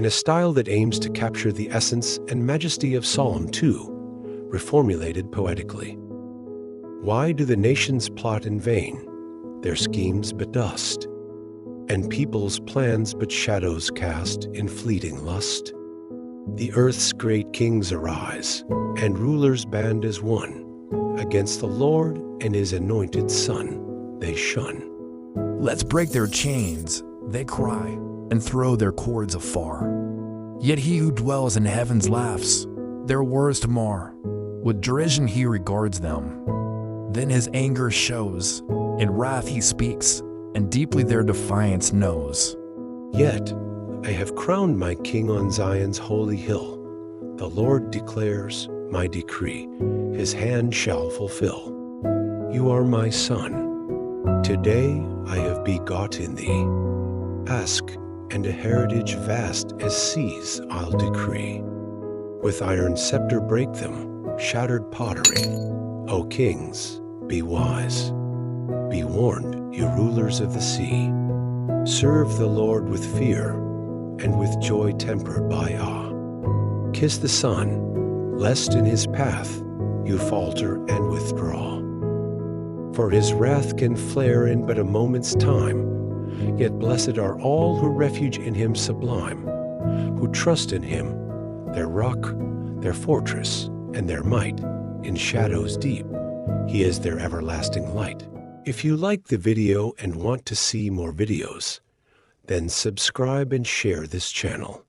in a style that aims to capture the essence and majesty of Psalm 2, reformulated poetically. Why do the nations plot in vain, their schemes but dust, and people's plans but shadows cast in fleeting lust? The earth's great kings arise, and rulers band as one. Against the Lord and his anointed Son they shun. Let's break their chains, they cry, and throw their cords afar. Yet he who dwells in heavens laughs, their words to mar. With derision he regards them. Then his anger shows, in wrath he speaks, and deeply their defiance knows. Yet I have crowned my king on Zion's holy hill. The Lord declares my decree, his hand shall fulfill. You are my son. Today I have begotten thee. Ask, and a heritage vast as seas I'll decree. With iron scepter break them, shattered pottery. O kings, be wise. Be warned, you rulers of the sea. Serve the Lord with fear, and with joy tempered by awe. Kiss the Son, lest in his path you falter and withdraw. For his wrath can flare in but a moment's time, yet blessed are all who refuge in him sublime, who trust in him, their rock, their fortress, and their might. In shadows deep, he is their everlasting light. If you like the video and want to see more videos, then subscribe and share this channel.